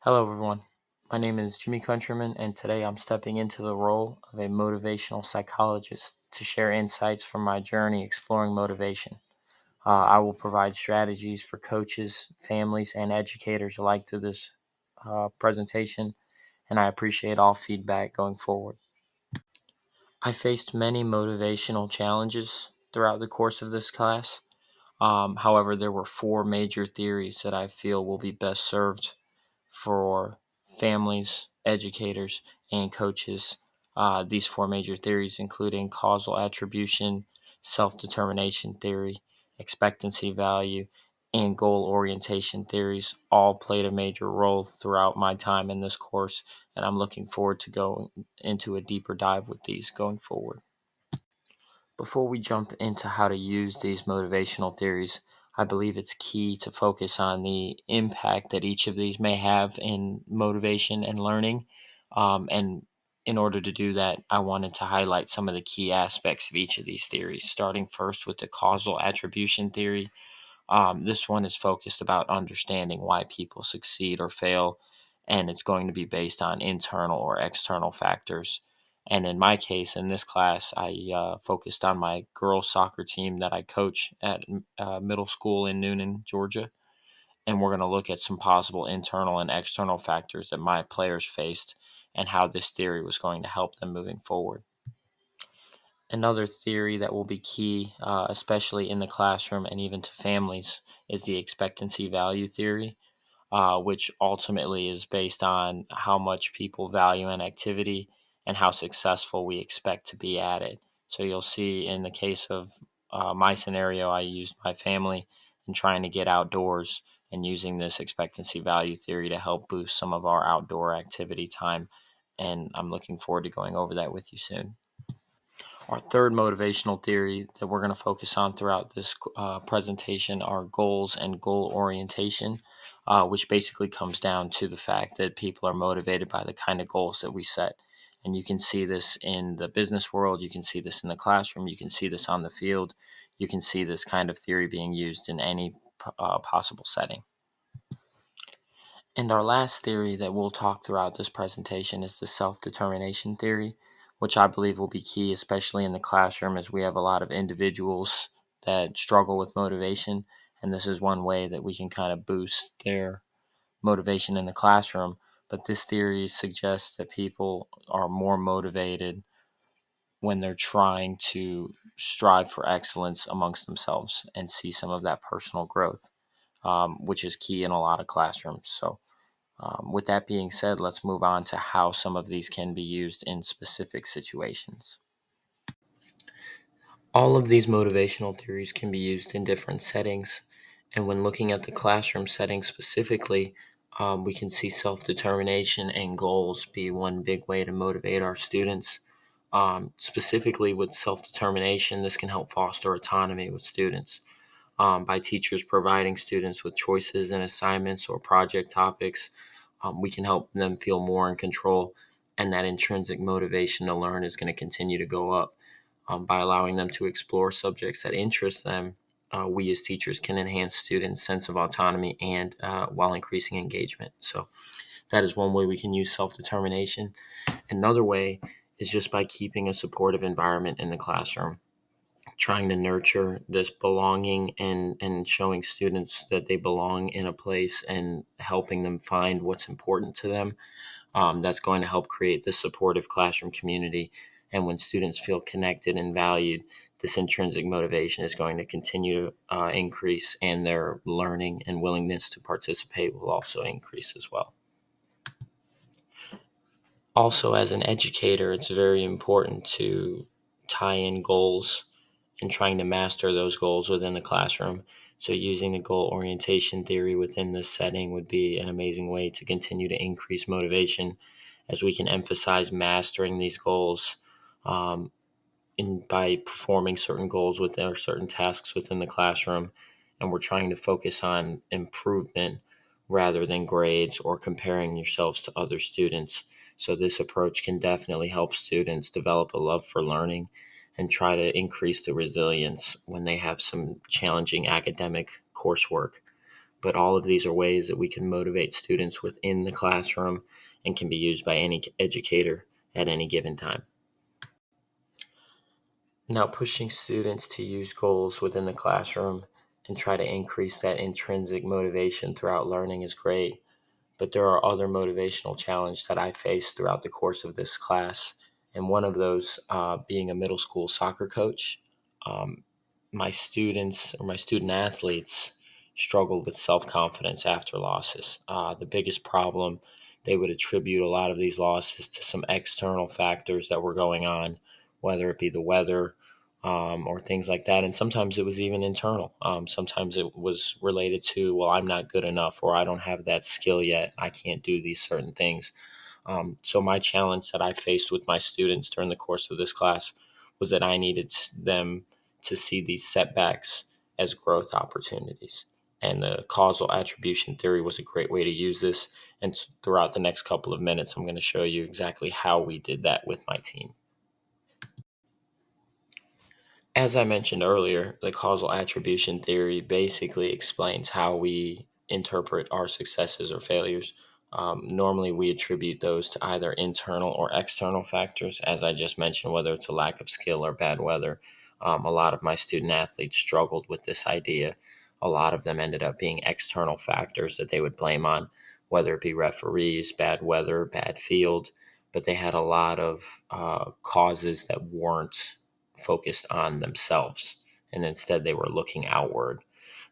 Hello, everyone. My name is Jimmy Countryman, and today I'm stepping into the role of a motivational psychologist to share insights from my journey exploring motivation. I will provide strategies for coaches, families, and educators alike through this presentation, and I appreciate all feedback going forward. I faced many motivational challenges throughout the course of this class. However, there were four major theories that I feel will be best served for families, educators, and coaches. These four major theories, including causal attribution, self determination theory, expectancy value, and goal orientation theories, all played a major role throughout my time in this course, and I'm looking forward to going into a deeper dive with these going forward. Before we jump into how to use these motivational theories, I believe it's key to focus on the impact that each of these may have in motivation and learning. And in order to do that, I wanted to highlight some of the key aspects of each of these theories, starting first with the causal attribution theory. This one is focused about understanding why people succeed or fail, and it's going to be based on internal or external factors. And in my case, in this class, I focused on my girls' soccer team that I coach at middle school in Noonan, Georgia. And we're going to look at some possible internal and external factors that my players faced and how this theory was going to help them moving forward. Another theory that will be key, especially in the classroom and even to families, is the expectancy value theory, which ultimately is based on how much people value an activity and how successful we expect to be at it. So you'll see in the case of my scenario, I used my family in trying to get outdoors and using this expectancy value theory to help boost some of our outdoor activity time. And I'm looking forward to going over that with you soon. Our third motivational theory that we're going to focus on throughout this presentation are goals and goal orientation, which basically comes down to the fact that people are motivated by the kind of goals that we set. And you can see this in the business world, you can see this in the classroom, you can see this on the field, you can see this kind of theory being used in any possible setting. And our last theory that we'll talk throughout this presentation is the self determination theory, which I believe will be key, especially in the classroom, as we have a lot of individuals that struggle with motivation. And this is one way that we can kind of boost their motivation in the classroom. But this theory suggests that people are more motivated when they're trying to strive for excellence amongst themselves and see some of that personal growth, which is key in a lot of classrooms. So, with that being said, let's move on to how some of these can be used in specific situations. All of these motivational theories can be used in different settings. And when looking at the classroom setting specifically, we can see self determination and goals be one big way to motivate our students. Specifically with self determination, this can help foster autonomy with students by teachers providing students with choices and assignments or project topics. We can help them feel more in control, and that intrinsic motivation to learn is going to continue to go up. By allowing them to explore subjects that interest them, we as teachers can enhance students' sense of autonomy and while increasing engagement. So that is one way we can use self-determination. Another way is just by keeping a supportive environment in the classroom, trying to nurture this belonging and showing students that they belong in a place and helping them find what's important to them. That's going to help create this supportive classroom community. And when students feel connected and valued, this intrinsic motivation is going to continue to increase, and their learning and willingness to participate will also increase as well. Also, as an educator, it's very important to tie in goals and trying to master those goals within the classroom. So, using the goal orientation theory within this setting would be an amazing way to continue to increase motivation, as we can emphasize mastering these goals by performing certain goals with our certain tasks within the classroom. And we're trying to focus on improvement rather than grades or comparing yourselves to other students. So this approach can definitely help students develop a love for learning and try to increase the resilience when they have some challenging academic coursework. But all of these are ways that we can motivate students within the classroom and can be used by any educator at any given time. Now, pushing students to use goals within the classroom and try to increase that intrinsic motivation throughout learning is great. But there are other motivational challenges that I faced throughout the course of this class. And one of those being a middle school soccer coach. Um, my students or my student athletes struggled with self-confidence after losses. The biggest problem, they would attribute a lot of these losses to some external factors that were going on, whether it be the weather, or things like that. And sometimes it was even internal. Sometimes it was related to, well, I'm not good enough, or I don't have that skill yet. I can't do these certain things. So my challenge that I faced with my students during the course of this class was that I needed them to see these setbacks as growth opportunities. And the causal attribution theory was a great way to use this. And throughout the next couple of minutes, I'm going to show you exactly how we did that with my team. As I mentioned earlier, the causal attribution theory basically explains how we interpret our successes or failures. Normally, we attribute those to either internal or external factors, as I just mentioned, whether it's a lack of skill or bad weather. A lot of my student athletes struggled with this idea. A lot of them ended up being external factors that they would blame on, whether it be referees, bad weather, bad field, but they had a lot of causes that weren't focused on themselves, and instead they were looking outward.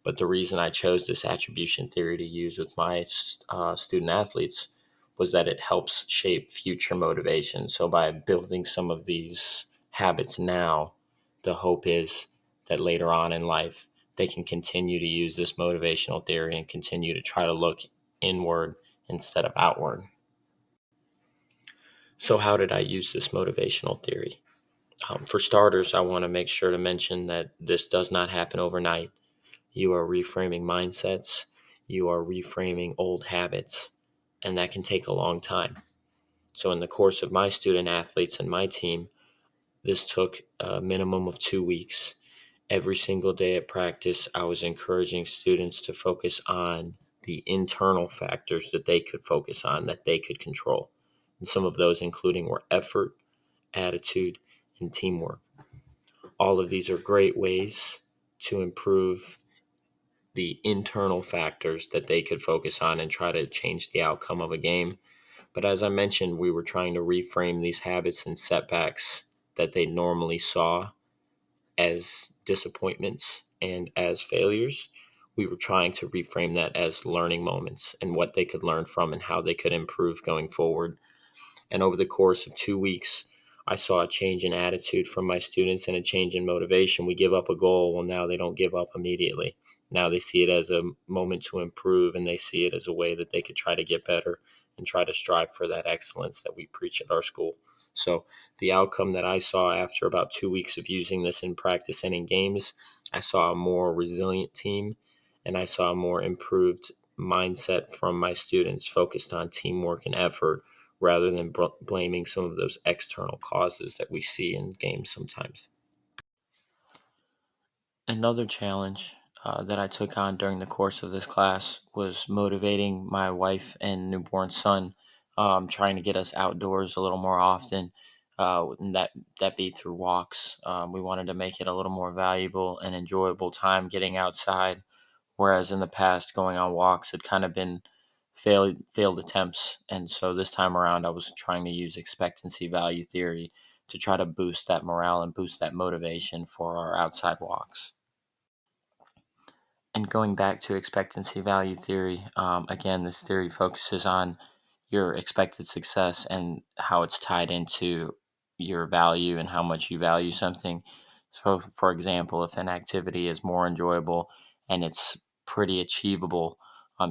But the reason I chose this attribution theory to use with my student athletes was that it helps shape future motivation. So by building some of these habits now, the hope is that later on in life they can continue to use this motivational theory and continue to try to look inward instead of outward. So how did I use this motivational theory? For starters, I want to make sure to mention that this does not happen overnight. You are reframing mindsets, you are reframing old habits, and that can take a long time. So, in the course of my student athletes and my team, this took a minimum of 2 weeks. Every single day at practice, I was encouraging students to focus on the internal factors that they could focus on, that they could control. And some of those including were effort, attitude, and teamwork. All of these are great ways to improve the internal factors that they could focus on and try to change the outcome of a game. But as I mentioned, we were trying to reframe these habits and setbacks that they normally saw as disappointments and as failures. We were trying to reframe that as learning moments and what they could learn from and how they could improve going forward. And over the course of 2 weeks, I saw a change in attitude from my students and a change in motivation. We give up a goal. Well, now they don't give up immediately. Now they see it as a moment to improve, and they see it as a way that they could try to get better and try to strive for that excellence that we preach at our school. So the outcome that I saw after about 2 weeks of using this in practice and in games, I saw a more resilient team, and I saw a more improved mindset from my students focused on teamwork and effort rather than blaming some of those external causes that we see in games sometimes. Another challenge that I took on during the course of this class was motivating my wife and newborn son, trying to get us outdoors a little more often, and that be through walks. We wanted to make it a little more valuable and enjoyable time getting outside, whereas in the past going on walks had kind of been failed attempts. And so this time around I was trying to use expectancy value theory to try to boost that morale and boost that motivation for our outside walks. And going back to expectancy value theory, again, this theory focuses on your expected success and how it's tied into your value and how much you value something. So, for example, if an activity is more enjoyable and it's pretty achievable,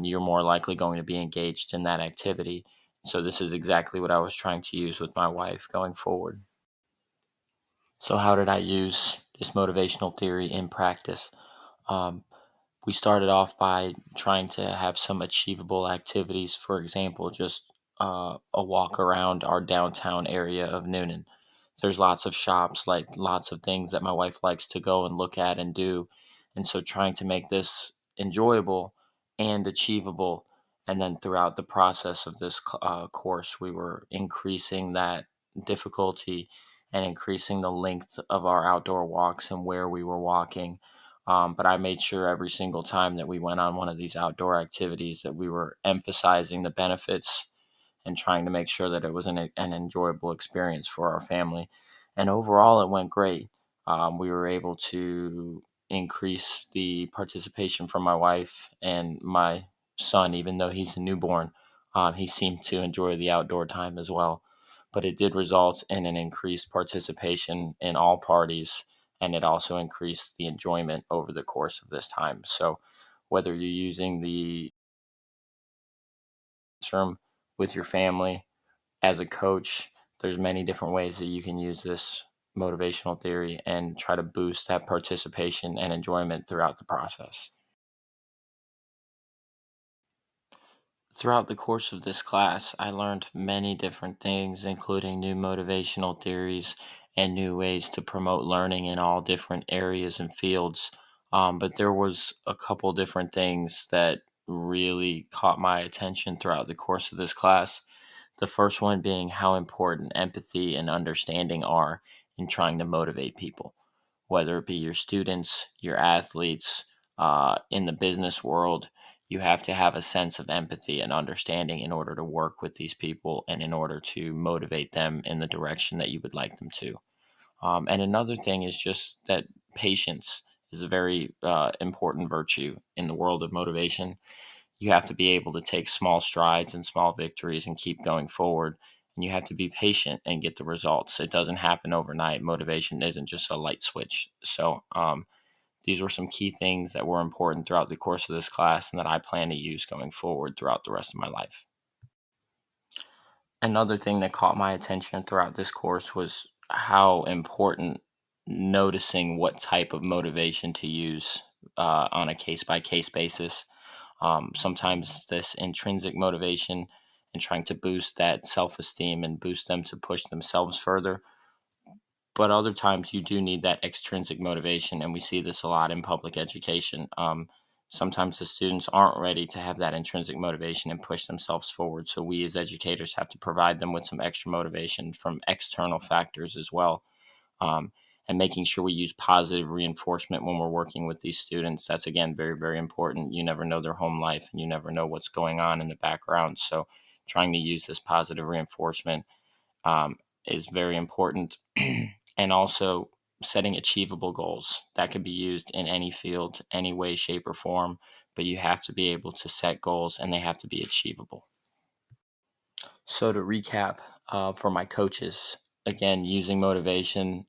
you're more likely going to be engaged in that activity. So, this is exactly what I was trying to use with my wife going forward. So, how did I use this motivational theory in practice? Um, we started off by trying to have some achievable activities. For example, just a walk around our downtown area of Noonan. There's lots of shops, like lots of things that my wife likes to go and look at and do. And so trying to make this enjoyable and achievable. And then throughout the process of this course, we were increasing that difficulty and increasing the length of our outdoor walks and where we were walking. But I made sure every single time that we went on one of these outdoor activities that we were emphasizing the benefits and trying to make sure that it was an enjoyable experience for our family. And overall, it went great. We were able to increase the participation from my wife and my son, even though he's a newborn. He seemed to enjoy the outdoor time as well. But it did result in an increased participation in all parties, and it also increased the enjoyment over the course of this time. So, whether you're using the room with your family, as a coach, there's many different ways that you can use this motivational theory and try to boost that participation and enjoyment throughout the process. Throughout the course of this class, I learned many different things, including new motivational theories and new ways to promote learning in all different areas and fields. But there was a couple different things that really caught my attention throughout the course of this class. The first one being how important empathy and understanding are in trying to motivate people, whether it be your students, your athletes, in the business world. You have to have a sense of empathy and understanding in order to work with these people and in order to motivate them in the direction that you would like them to. And another thing is just that patience is a very important virtue in the world of motivation. You have to be able to take small strides and small victories and keep going forward. And you have to be patient and get the results. It doesn't happen overnight. Motivation isn't just a light switch. So, these were some key things that were important throughout the course of this class and that I plan to use going forward throughout the rest of my life. Another thing that caught my attention throughout this course was how important noticing what type of motivation to use on a case by case basis. Sometimes this intrinsic motivation and trying to boost that self esteem and boost them to push themselves further. But other times you do need that extrinsic motivation, and we see this a lot in public education. Sometimes the students aren't ready to have that intrinsic motivation and push themselves forward. So we as educators have to provide them with some extra motivation from external factors as well, and making sure we use positive reinforcement when we're working with these students. That's again very, very important. You never know their home life and you never know what's going on in the background. So trying to use this positive reinforcement um, is very important. And also setting achievable goals that could be used in any field, any way, shape, or form. But you have to be able to set goals and they have to be achievable. So to recap, for my coaches, again, using motivation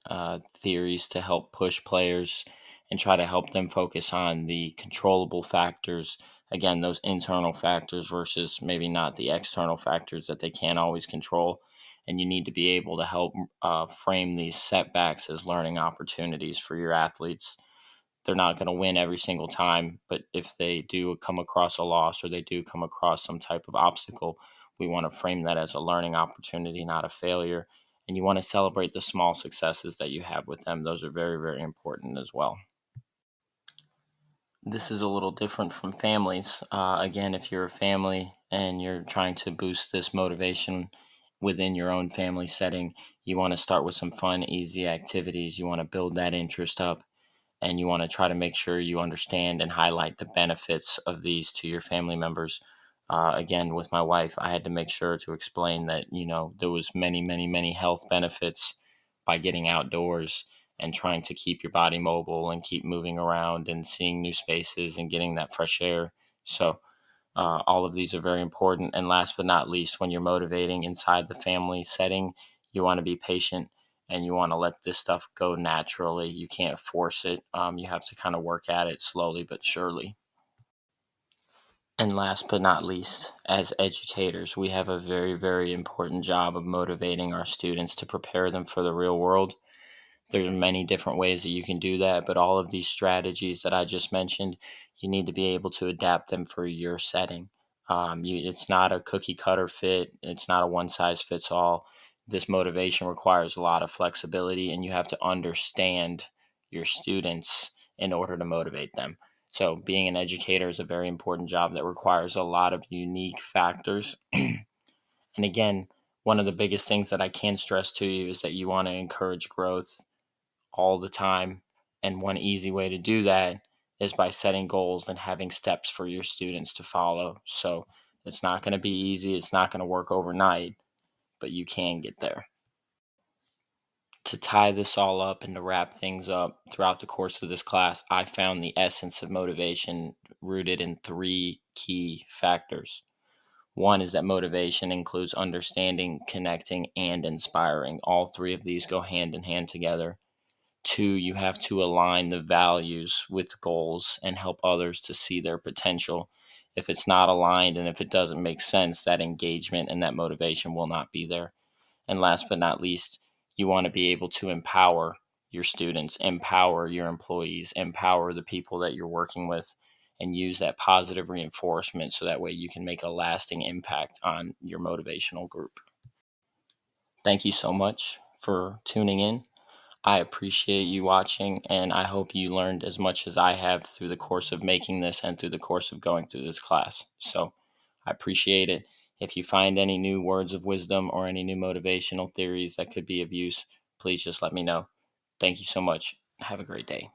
theories to help push players and try to help them focus on the controllable factors. Again, those internal factors versus maybe not the external factors that they can't always control. And you need to be able to help frame these setbacks as learning opportunities for your athletes. They're not going to win every single time, but if they do come across a loss or they do come across some type of obstacle, we want to frame that as a learning opportunity, not a failure. And you want to celebrate the small successes that you have with them. Those are very, very important as well. This is a little different from families. Again, if you're a family and you're trying to boost this motivation within your own family setting, you want to start with some fun, easy activities. You want to build that interest up and you want to try to make sure you understand and highlight the benefits of these to your family members. Again, with my wife, I had to make sure to explain that there was many, many, many health benefits by getting outdoors and trying to keep your body mobile and keep moving around and seeing new spaces and getting that fresh air. So all of these are very important. And last but not least, when you're motivating inside the family setting, you want to be patient and you want to let this stuff go naturally. You can't force it. You have to kind of work at it slowly but surely. And last but not least, as educators, we have a very, very important job of motivating our students to prepare them for the real world. There's many different ways that you can do that, but all of these strategies that I just mentioned, you need to be able to adapt them for your setting. It's not a cookie cutter fit. It's not a one size fits all. This motivation requires a lot of flexibility, and you have to understand your students in order to motivate them. So, being an educator is a very important job that requires a lot of unique factors. And again, one of the biggest things that I can stress to you is that you want to encourage growth all the time. And one easy way to do that is by setting goals and having steps for your students to follow. So, it's not going to be easy, it's not going to work overnight, but you can get there. To tie this all up and to wrap things up throughout the course of this class, I found the essence of motivation rooted in three key factors. One is that motivation includes understanding, connecting, and inspiring. All three of these go hand in hand together. Two, you have to align the values with goals and help others to see their potential. If it's not aligned and if it doesn't make sense, that engagement and that motivation will not be there. And last but not least, you want to be able to empower your students, empower your employees, empower the people that you're working with, and use that positive reinforcement so that way you can make a lasting impact on your motivational group. Thank you so much for tuning in. I appreciate you watching, and I hope you learned as much as I have through the course of making this and through the course of going through this class. So I appreciate it. If you find any new words of wisdom or any new motivational theories that could be of use, please just let me know. Thank you so much. Have a great day.